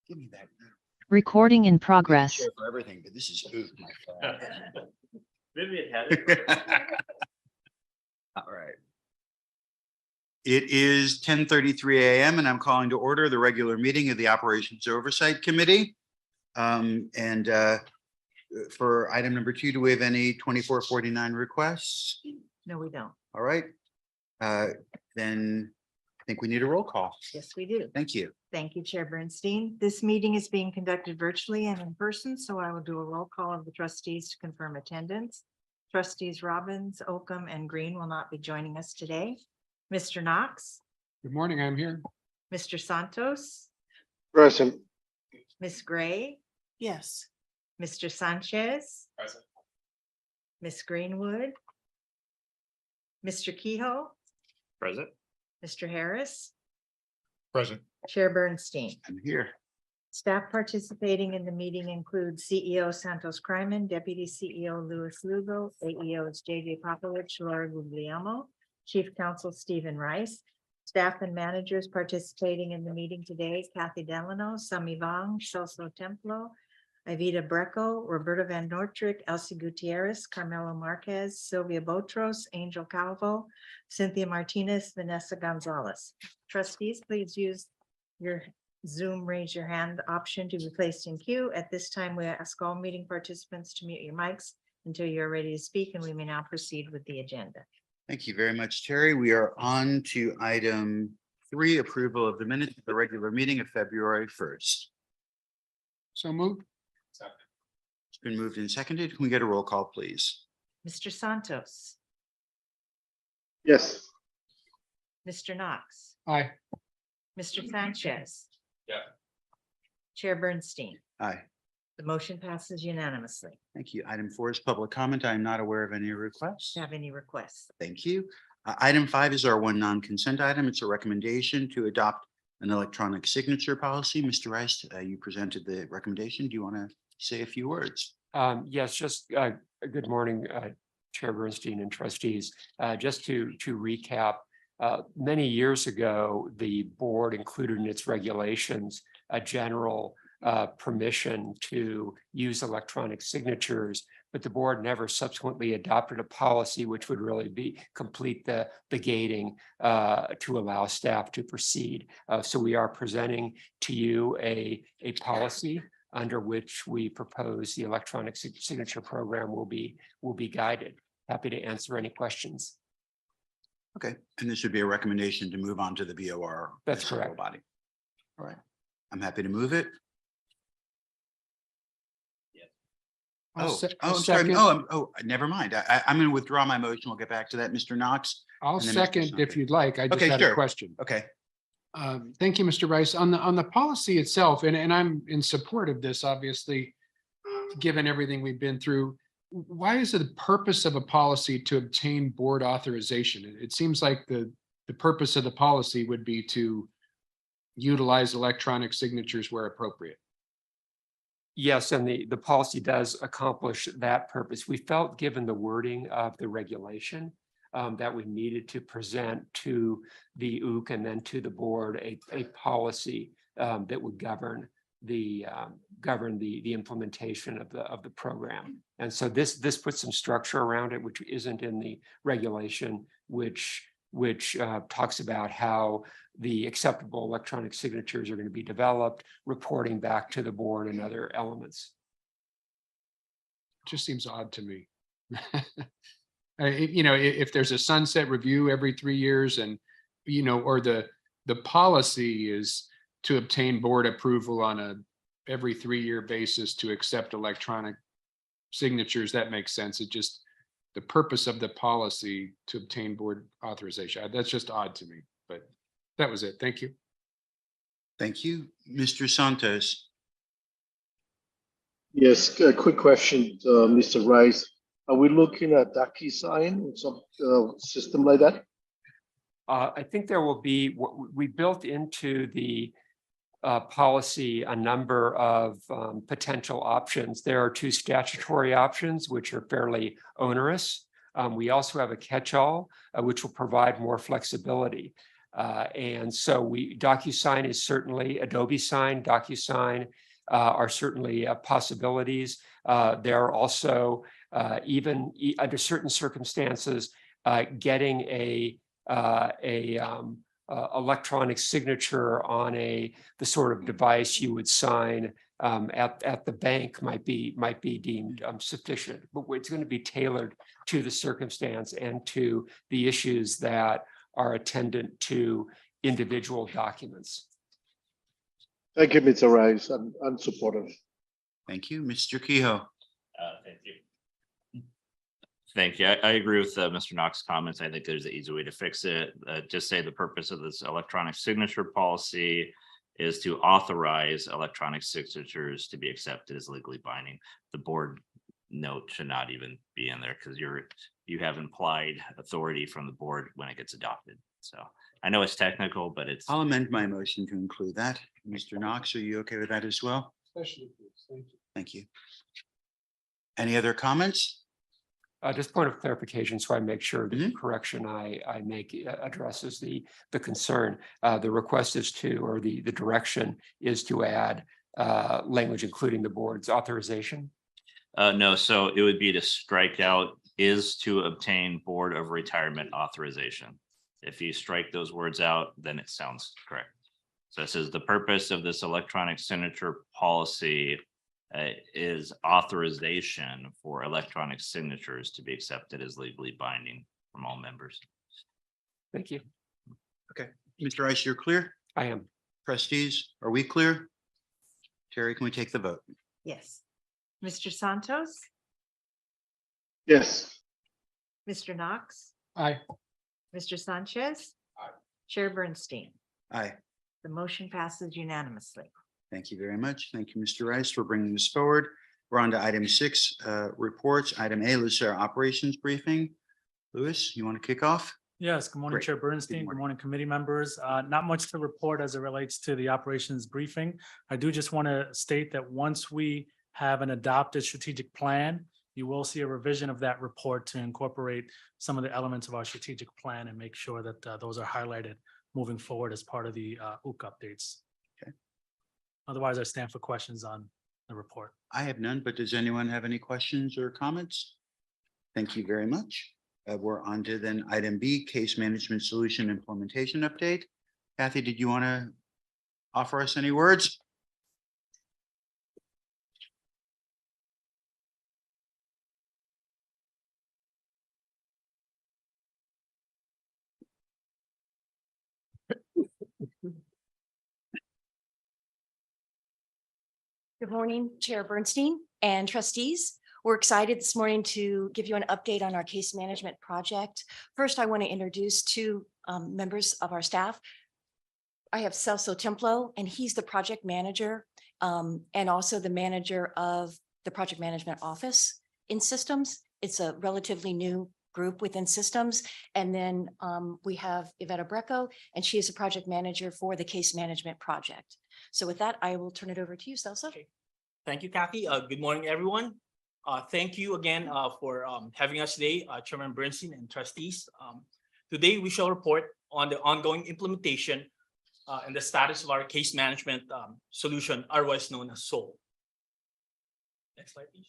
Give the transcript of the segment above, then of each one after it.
Give me that. Recording in progress. Share for everything, but this is food, my friend. Maybe it had it. All right. It is 10:33 a.m. and I'm calling to order the regular meeting of the Operations Oversight Committee. For item number 2, do we have any 2449 requests? No, we don't. All right. Then I think we need a roll call. Yes, we do. Thank you. Thank you, Chair Bernstein. This meeting is being conducted virtually and in person, so I will do a roll call of the trustees to confirm attendance. Trustees Robbins, Oakham, and Green will not be joining us today. Mr. Knox, Good morning, I'm here. Mr. Santos, Present. Ms. Gray, Yes. Mr. Sanchez, Present. Ms. Greenwood, Mr. Kehoe, Present. Mr. Harris, Present. Chair Bernstein. I'm here. Staff participating in the meeting include CEO Santos Kryman, Deputy CEO Louis Lugo, AEOs JJ Popovich, Laura Guglielmo, Chief Counsel Stephen Rice. Staff and managers participating in the meeting today, Kathy Delano, Sami Vang, Celso Templo, Ivita Brecco, Roberta Van Nortrick, Elsie Gutierrez, Carmelo Marquez, Sylvia Botros, Angel Calvo, Cynthia Martinez, Vanessa Gonzalez. Trustees, please use your Zoom raise your hand option to be placed in queue. At this time, we ask all meeting participants to mute your mics until you're ready to speak, and we may now proceed with the agenda. Thank you very much, Terry. We are on to item 3, approval of the minutes of the regular meeting of February 1st. So moved. It's been moved and seconded. Can we get a roll call, please? Mr. Santos, Yes. Mr. Knox, Aye. Mr. Sanchez. Yeah. Chair Bernstein. Aye. The motion passes unanimously. Thank you. Item 4 is public comment. I am not aware of any requests. Do you have any requests? Thank you. Item 5 is our one non-consent item. It's a recommendation to adopt an electronic signature policy. Mr. Rice, you presented the recommendation. Do you want to say a few words? Yes, just good morning, Chair Bernstein and trustees. Just to recap, many years ago, the board included in its regulations a general permission to use electronic signatures, but the board never subsequently adopted a policy which would really complete the gating to allow staff to proceed. So we are presenting to you a policy under which we propose the electronic signature program will be guided. Happy to answer any questions. Okay, and this would be a recommendation to move on to the BOR. That's central correct. Body. All right, I'm happy to move it. I'll I'm sorry. Never mind. I'm going to withdraw my motion. We'll get back to that, Mr. Knox. I'll And then Mr. second if Santos. you'd like. I just Okay, had sure. a question. Okay. Thank you, Mr. Rice. On the policy itself, and I'm in support of this, obviously, given everything we've been through. Why is it the purpose of a policy to obtain board authorization? It seems like the purpose of the policy would be to utilize electronic signatures where appropriate. Yes, and the policy does accomplish that purpose. We felt, given the wording of the regulation, that we needed to present to the OOC and then to the board a policy that would govern the implementation of the program. And so this puts some structure around it, which isn't in the regulation, which talks about how the acceptable electronic signatures are going to be developed, reporting back to the board and other elements. It just seems odd to me. If there's a sunset review every 3 years and, or the policy is to obtain board approval on a every 3-year basis to accept electronic signatures, that makes sense. It just, the purpose of the policy to obtain board authorization, that's just odd to me, but that was it. Thank you. Thank you. Mr. Santos. Yes, a quick question, Mr. Rice. Are we looking at DocuSign or some system like that? I think there will be, we built into the policy a number of potential options. There are 2 statutory options, which are fairly onerous. We also have a catch-all, which will provide more flexibility. And so DocuSign is certainly, Adobe Sign, DocuSign are certainly possibilities. There are also, even under certain circumstances, getting a electronic signature on the sort of device you would sign at the bank might be deemed sufficient, but it's going to be tailored to the circumstance and to the issues that are attendant to individual documents. Thank you, Mr. Rice. I'm supportive. Thank you. Mr. Kehoe. Thank you. Thank you. I agree with Mr. Knox's comments. I think there's an easy way to fix it. Just say the purpose of this electronic signature policy is to authorize electronic signatures to be accepted as legally binding. The board note should not even be in there because you have implied authority from the board when it gets adopted. So I know it's technical, but it's. I'll amend my motion to include that. Mr. Knox, are you okay with that as well? Especially, please. Thank you. Thank you. Any other comments? Just point of clarification, so I make sure that the correction I make addresses the concern. The request is to, or the direction is to add language, including the board's authorization. No, so it would be to strike out is to obtain Board of Retirement authorization. If you strike those words out, then it sounds correct. So it says the purpose of this electronic signature policy is authorization for electronic signatures to be accepted as legally binding from all members. Thank you. Okay, Mr. Rice, you're clear? I am. Trustees, are we clear? Terry, can we take the vote? Yes. Mr. Santos, Yes. Mr. Knox, Aye. Mr. Sanchez. Aye. Chair Bernstein. Aye. The motion passes unanimously. Thank you very much. Thank you, Mr. Rice, for bringing this forward. We're on to item 6, reports. Item A, LACERA operations briefing. Louis, you want to kick off? Yes, good morning, Great. Chair Bernstein. Good morning. morning, committee members. Not much to report as it relates to the operations briefing. I do just want to state that once we have an adopted strategic plan, you will see a revision of that report to incorporate some of the elements of our strategic plan and make sure that those are highlighted moving forward as part of the OOC updates. Okay. Otherwise, I stand for questions on the report. I have none, but does anyone have any questions or comments? Thank you very much. We're on to then item B, case management solution implementation update. Kathy, did you want to offer us any words? Good morning, Chair Bernstein and trustees. We're excited this morning to give you an update on our case management project. First, I want to introduce two members of our staff. I have Celso Templo, and he's the project manager and also the manager of the project management office in systems. It's a relatively new group within systems. And then we have Iveta Brecco, and she is a project manager for the case management project. So with that, I will turn it over to you, Celso. Okay. Thank you, Kathy. Good morning, everyone. Thank you again for having us today, Chairman Bernstein and trustees. Today, we shall report on the ongoing implementation and the status of our case management solution, otherwise known as SOL. Next slide, please.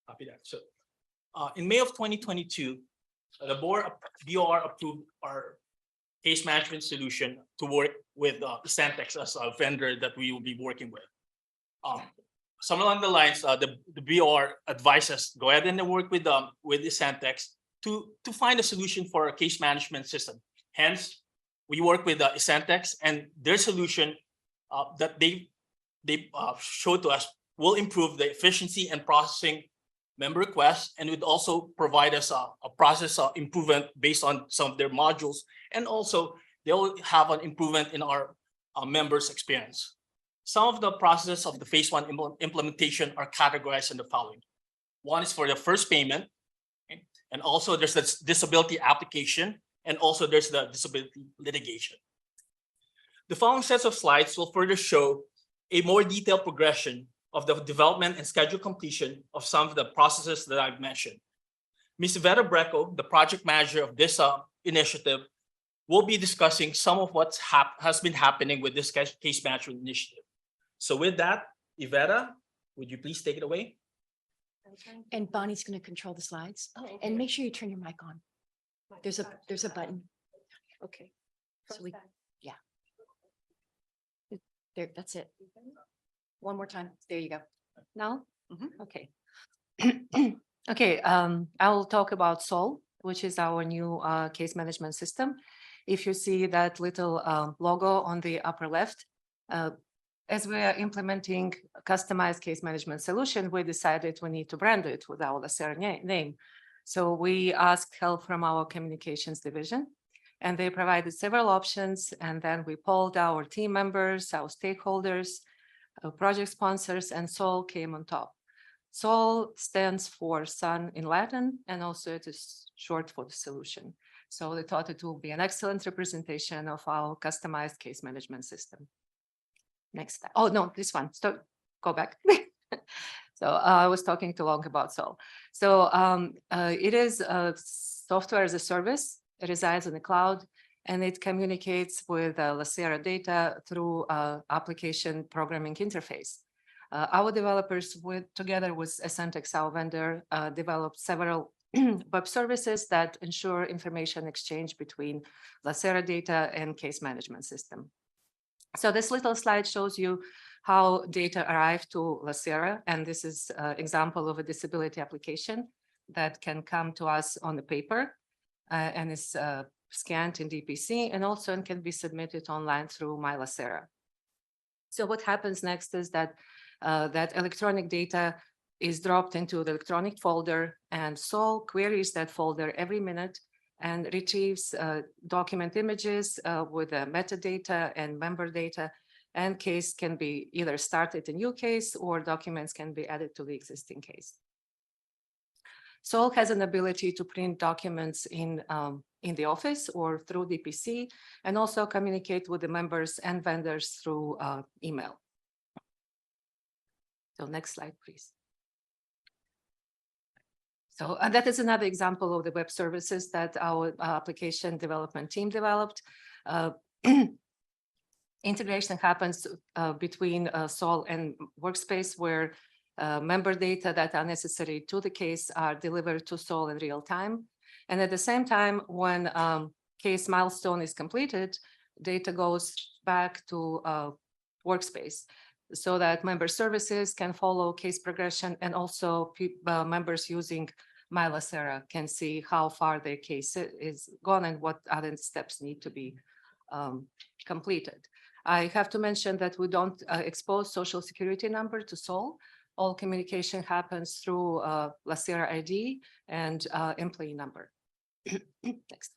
Copy that. So in May of 2022, the BOR approved our case management solution to work with Centex as a vendor that we will be working with. Some along the lines, the BOR advised us go ahead and work with the Centex to find a solution for our case management system. Hence, we work with Centex, and their solution that they showed to us will improve the efficiency and processing member requests, and would also provide us a process improvement based on some of their modules, and also they'll have an improvement in our members' experience. Some of the processes of the phase 1 implementation are categorized in the following. One is for the first payment, okay? And also there's the disability application, and also there's the disability litigation. The following sets of slides will further show a more detailed progression of the development and schedule completion of some of the processes that I've mentioned. Ms. Vera Breco, the project manager of this initiative, will be discussing some of what has been happening with this case management initiative. So with that, Iveta, would you please take it away? And Bonnie's going to control the slides. And make sure you turn your mic on. There's a button. Okay. So we, yeah. There, that's it. One more time. There you go. Now? Mhm. Okay. Okay, I will talk about SOL, which is our new case management system. If you see that little logo on the upper left, as we are implementing a customized case management solution, we decided we need to brand it with our LACERA name. So we asked help from our communications division, and they provided several options. And then we polled our team members, our stakeholders, project sponsors, and SOL came on top. SOL stands for Sun in Latin, and also it is short for the solution. So they thought it will be an excellent representation of our customized case management system. Next slide. Oh, no, this one. Stop. Go back. So I was talking too long about SOL. So it is a software as a service. It resides in the cloud, and it communicates with LACERA data through application programming interface. Our developers, together with Essentex, our vendor, developed several web services that ensure information exchange between LACERA data and case management system. So this little slide shows you how data arrived to LACERA, and this is an example of a disability application that can come to us on the paper and is scanned in DPC, and also can be submitted online through My LACERA. So what happens next is that that electronic data is dropped into the electronic folder, and SOL queries that folder every minute and retrieves document images with metadata and member data, and case can be either started a new case or documents can be added to the existing case. SOL has an ability to print documents in the office or through DPC, and also communicate with the members and vendors through email. So next slide, please. So that is another example of the web services that our application development team developed. Integration happens between SOL and Workspace, where member data that are necessary to the case are delivered to SOL in real time. And at the same time, when case milestone is completed, data goes back to Workspace, so that member services can follow case progression, and also members using My LACERA can see how far their case is gone and what other steps need to be completed. I have to mention that we don't expose social security number to SOL. All communication happens through LACERA ID and employee number. Next.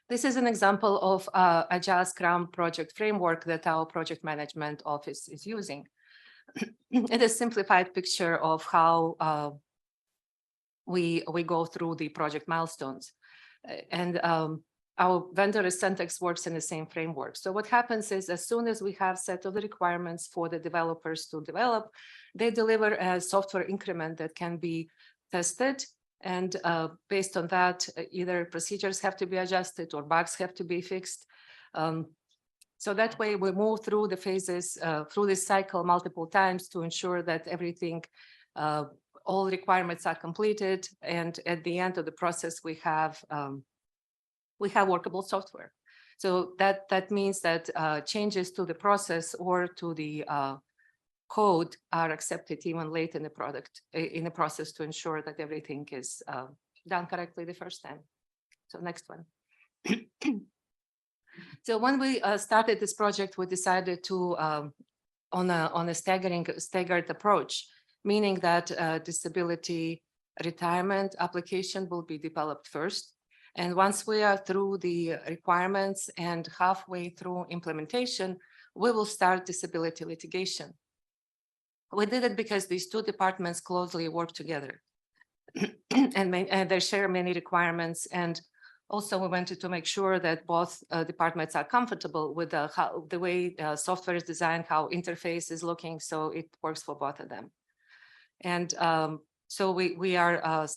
This is an example of Agile Scrum project framework that our project management office is using. It is a simplified picture of how we go through the project milestones. And our vendor Essentex works in the same framework. So what happens is, as soon as we have set of the requirements for the developers to develop, they deliver a software increment that can be tested. And based on that, either procedures have to be adjusted or bugs have to be fixed. So that way we move through the phases, through this cycle multiple times to ensure that everything, all requirements are completed. And at the end of the process, we have workable software. So that means that changes to the process or to the code are accepted even late in the product, in the process, to ensure that everything is done correctly the first time. So next one. So when we started this project, we decided to on a staggered approach, meaning that disability retirement application will be developed first. And once we are through the requirements and halfway through implementation, we will start disability litigation. We did it because these two departments closely work together and they share many requirements, and Also, we wanted to make sure that both departments are comfortable with the way software is designed, how interface is looking, so it works for both of them. And so we are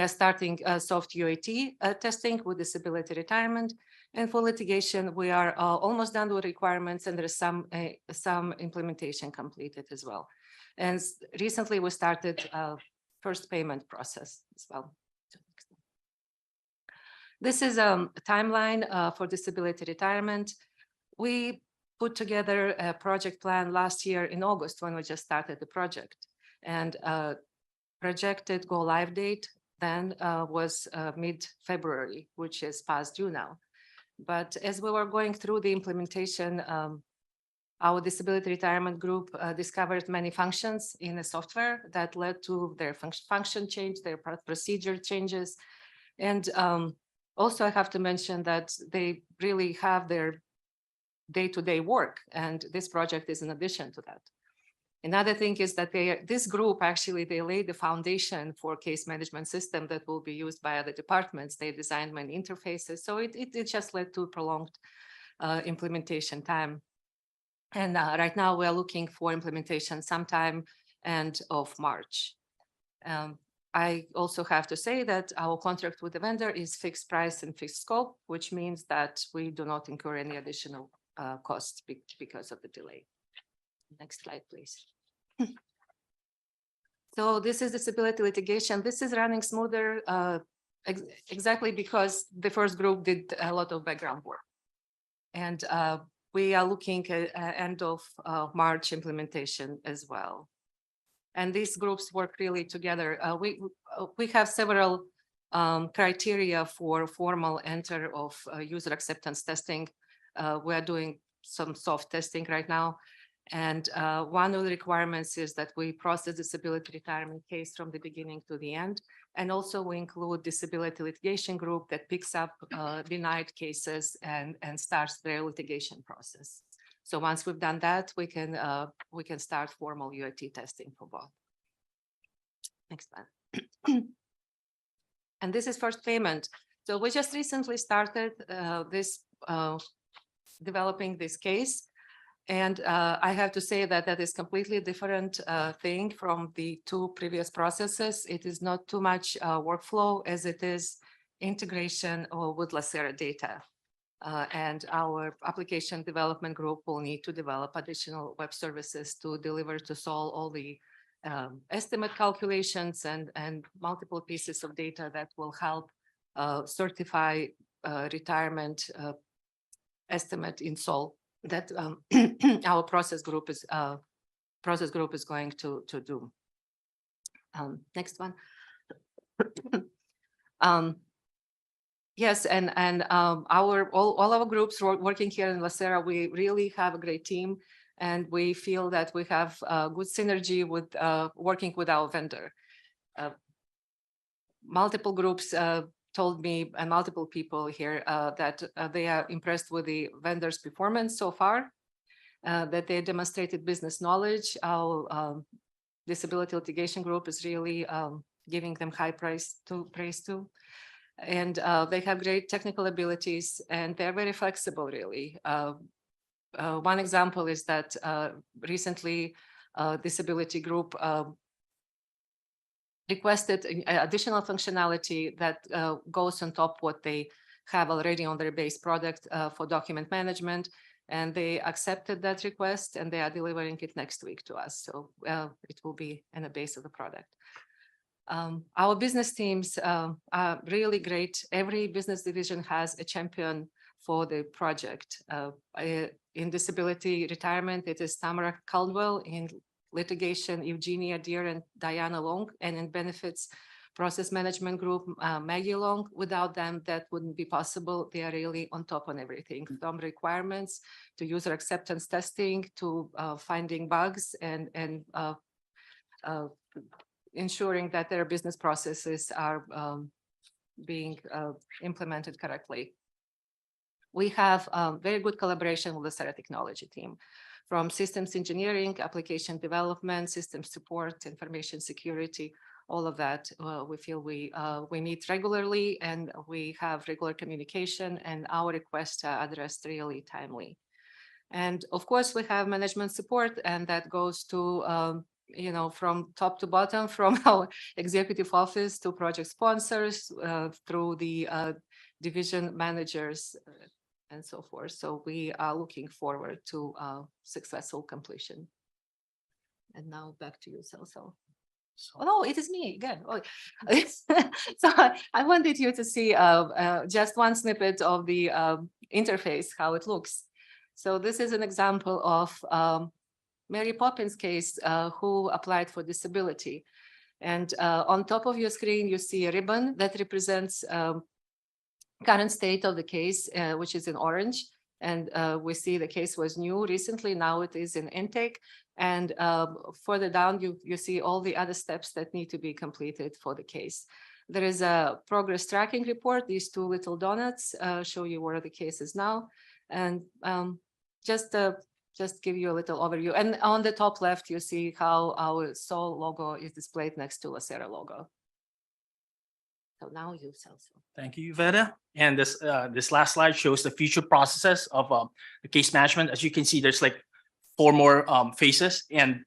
starting soft UAT testing with disability retirement. And for litigation, we are almost done with requirements, and there is some implementation completed as well. And recently we started first payment process as well. This is a timeline for disability retirement. We put together a project plan last year in August when we just started the project, and projected go live date then was mid-February, which is past due now. But as we were going through the implementation, our disability retirement group discovered many functions in the software that led to their function change, their procedure changes. And also I have to mention that they really have their day-to-day work, and this project is in addition to that. Another thing is that this group actually, they laid the foundation for case management system that will be used by other departments. They designed many interfaces, so it just led to prolonged implementation time. And right now we are looking for implementation sometime end of March. I also have to say that our contract with the vendor is fixed price and fixed scope, which means that we do not incur any additional costs because of the delay. Next slide, please. So this is disability litigation. This is running smoother exactly because the first group did a lot of background work. And we are looking at end of March implementation as well. And these groups work really together. We have several criteria for formal enter of user acceptance testing. We're doing some soft testing right now. And one of the requirements is that we process disability retirement case from the beginning to the end. And also we include disability litigation group that picks up denied cases and starts their litigation process. So once we've done that, we can start formal UAT testing for both. Next one. And this is first payment. So we just recently started developing this case. And I have to say that that is completely different thing from the two previous processes. It is not too much workflow as it is integration with LACERA data. And our application development group will need to develop additional web services to deliver to Sol all the estimate calculations and multiple pieces of data that will help certify retirement estimate in Sol that our process group is going to do. Next one. Yes, and all our groups working here in LACERA, we really have a great team, and we feel that we have good synergy with working with our vendor. Multiple groups told me, and multiple people here, that they are impressed with the vendor's performance so far, that they demonstrated business knowledge. Our disability litigation group is really giving them high praise to. And they have great technical abilities, and they're very flexible, really. One example is that recently disability group requested additional functionality that goes on top what they have already on their base product for document management. And they accepted that request, and they are delivering it next week to us. So it will be in the base of the product. Our business teams are really great. Every business division has a champion for the project. In disability retirement, it is Tamara Caldwell. In litigation, Eugenia Deer and Diana Long. And in benefits process management group, Maggie Long. Without them, that wouldn't be possible. They are really on top on everything, from requirements to user acceptance testing to finding bugs and ensuring that their business processes are being implemented correctly. We have very good collaboration with the LACERA technology team, from systems engineering, application development, system support, information security. all of that, we feel we meet regularly and we have regular communication, and our requests are addressed really timely. And of course, we have management support, and that goes to, from top to bottom, from our executive office to project sponsors, through the division managers and so forth. So we are looking forward to successful completion. And now back to you, Celso. Oh, no, it is me again. Oh. So I wanted you to see just one snippet of the interface, how it looks. So this is an example of Mary Poppins case who applied for disability. And on top of your screen, you see a ribbon that represents current state of the case, which is in orange. And we see the case was new recently, now it is in intake. And further down, you see all the other steps that need to be completed for the case. There is a progress tracking report. These two little donuts show you where the case is now. And just give you a little overview. And on the top left, you see how our SOL logo is displayed next to LACERA logo. So now you, Celso. Thank you, Veda. And this last slide shows the future processes of the case management. As you can see, there's like 4 more phases. And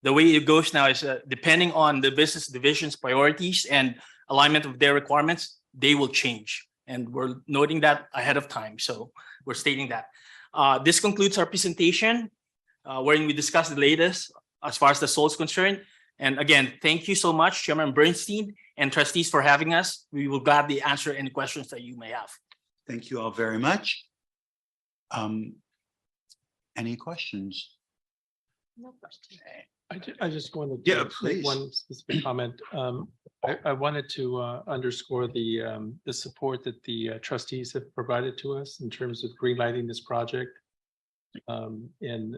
the way it goes now is depending on the business division's priorities and alignment of their requirements, they will change. And we're noting that ahead of time. So we're stating that. This concludes our presentation, wherein we discuss the latest as far as the SOL is concerned. And again, thank you so much, Chairman Bernstein and trustees, for having us. We will gladly answer any questions that you may have. Thank you all very much. Any questions? No question. I just wanted Yeah, to please. make one specific comment. I wanted to underscore the support that the trustees have provided to us in terms of greenlighting this project, and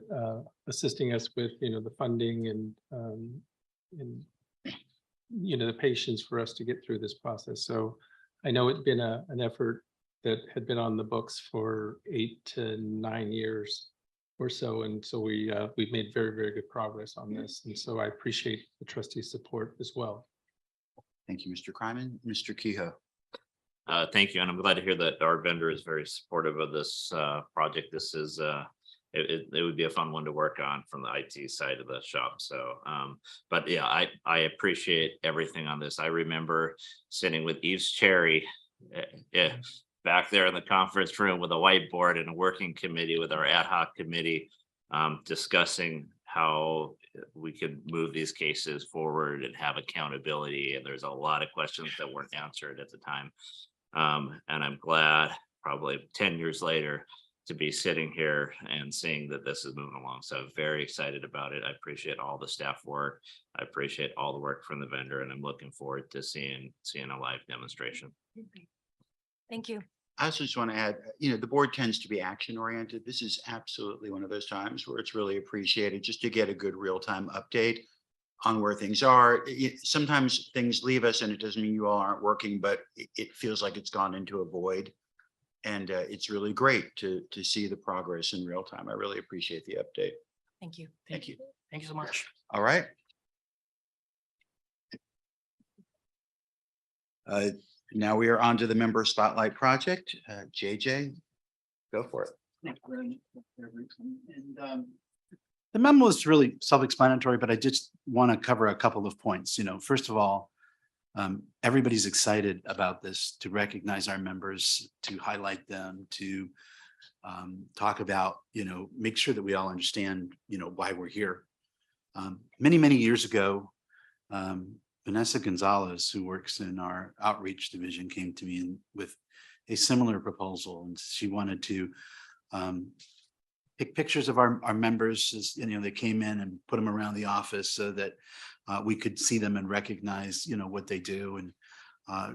assisting us with, the funding and the patience for us to get through this process. So I know it's been an effort that had been on the books for 8 to 9 years or so, and so we've made very, very good progress on this, and so I appreciate the trustees' support as well. Thank you, Mr. Kryman. Mr. Kehoe. Thank you, and I'm glad to hear that our vendor is very supportive of this project. This is it would be a fun one to work on from the IT side of the shop. So, but yeah, I appreciate everything on this. I remember sitting with Eve's Cherry, back there in the conference room with a whiteboard and a working committee with our ad hoc committee, discussing how we could move these cases forward and have accountability. And there's a lot of questions that weren't answered at the time. And I'm glad probably 10 years later to be sitting here and seeing that this is moving along. So I'm very excited about it. I appreciate all the staff work. I appreciate all the work from the vendor, and I'm looking forward to seeing a live demonstration. Thank you. I also just want to add, the board tends to be action oriented. This is absolutely one of those times where it's really appreciated just to get a good real-time update on where things are. Sometimes things leave us and it doesn't mean you all aren't working, but it feels like it's gone into a void. And it's really great to see the progress in real time. I really appreciate the update. Thank you. Thank you. Thank you so much. All right. Now we are on to the member spotlight project. JJ, go for it. And the memo is really self-explanatory, but I just want to cover a couple of points. First of all, everybody's excited about this, to recognize our members, to highlight them, to talk about, make sure that we all understand, why we're here. Many, many years ago, Vanessa Gonzalez, who works in our outreach division, came to me with a similar proposal, and she wanted to pick pictures of our members as they came in and put them around the office so that we could see them and recognize what they do, and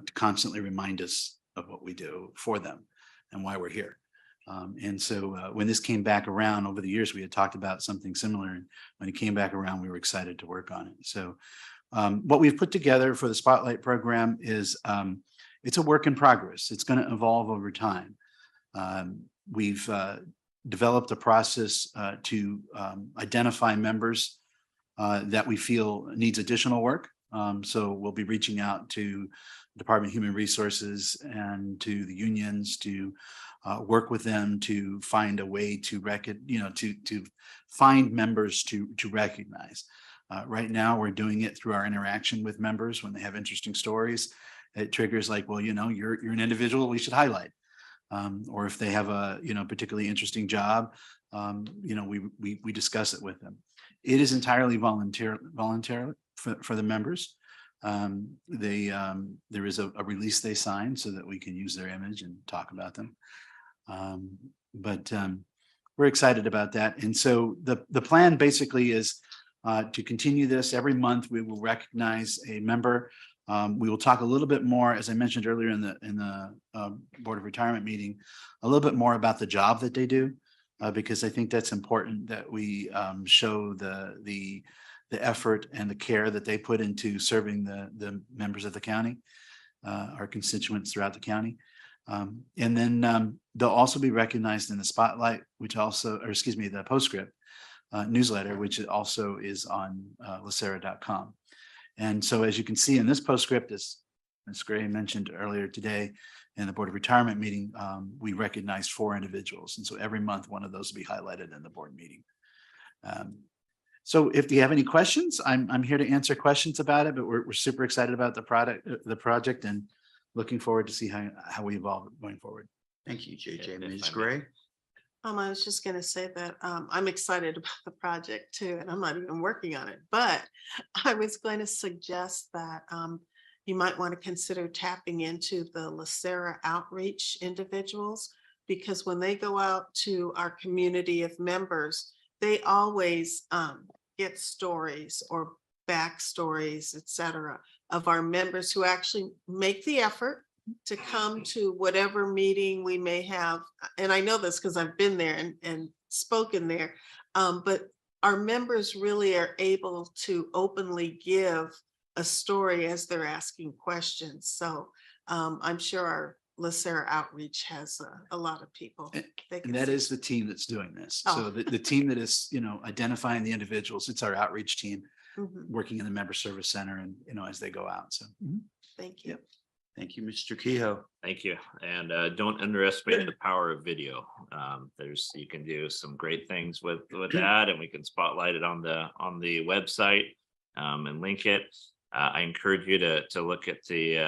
to constantly remind us of what we do for them and why we're here. And so when this came back around over the years, we had talked about something similar, and when it came back around, we were excited to work on it. So what we've put together for the Spotlight program is it's a work in progress. It's going to evolve over time. We've developed a process to identify members that we feel needs additional work. So we'll be reaching out to Department of Human Resources and to the unions to work with them to find a way to to find members to recognize. Right now, we're doing it through our interaction with members when they have interesting stories. It triggers like, well, you're an individual we should highlight. Or if they have a, particularly interesting job, we discuss it with them. It is entirely voluntary for the members. There is a release they sign so that we can use their image and talk about them. But we're excited about that. And so the plan basically is to continue this every month. We will recognize a member. We will talk a little bit more, as I mentioned earlier in the Board of Retirement meeting, a little bit more about the job that they do, because I think that's important that we show the effort and the care that they put into serving the members of the county, our constituents throughout the county. And then they'll also be recognized in the spotlight, the postscript newsletter, which also is on LACERA.com. And so, as you can see in this postscript, as Ms. Gray mentioned earlier today in the Board of Retirement meeting, we recognized 4 individuals. And so every month, one of those will be highlighted in the board meeting. So if you have any questions, I'm here to answer questions about it, but we're super excited about the project and looking forward to see how we evolve going forward. Thank you, JJ. If Ms. I may. Gray? I was just gonna say that I'm excited about the project too, and I'm not even working on it, but I was going to suggest that you might want to consider tapping into the LACERA outreach individuals, because when they go out to our community of members, they always get stories or backstories, et cetera, of our members who actually make the effort to come to whatever meeting we may have. And I know this because I've been there and spoken there. But our members really are able to openly give a story as they're asking questions. So I'm sure our LACERA outreach has a lot of people. And that is the team that's doing this. So the team that is, identifying the individuals, it's our outreach team working in the member service center and, as they go out. So. Thank you. Yep. Thank you, Mr. Kehoe. Thank you. And don't underestimate the power of video. You can do some great things with that, and we can spotlight it on the website and link it. I encourage you to look at the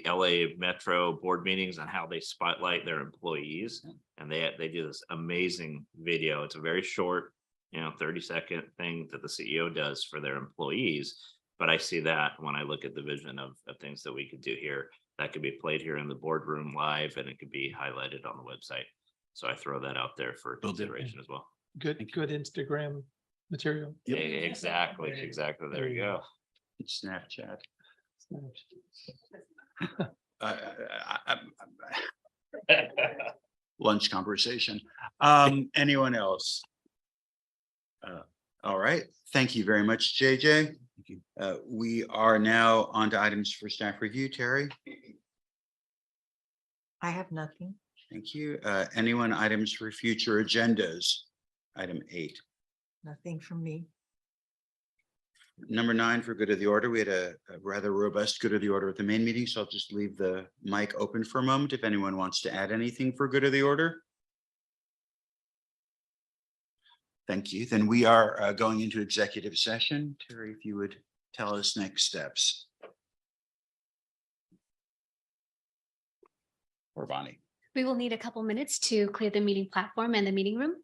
LA Metro board meetings on how they spotlight their employees, and they do this amazing video. It's a very short, 30-second thing that the CEO does for their employees. But I see that when I look at the vision of things that we could do here, that could be played here in the boardroom live, and it could be highlighted on the website. So I throw that out there for consideration as well. Good Instagram material. Yeah, exactly. There you go. It's Snapchat. Lunch conversation. Anyone else? All right. Thank you very much, JJ. We are now on to items for staff review. Terry? I have nothing. Thank you. Anyone items for future agendas? Item 8. Nothing from me. Number 9, for good of the order. We had a rather robust good of the order at the main meeting, so I'll just leave the mic open for a moment if anyone wants to add anything for good of the order. Thank you. Then we are going into executive session. Terry, if you would tell us next steps. Or Bonnie. We will need a couple minutes to clear the meeting platform and the meeting room.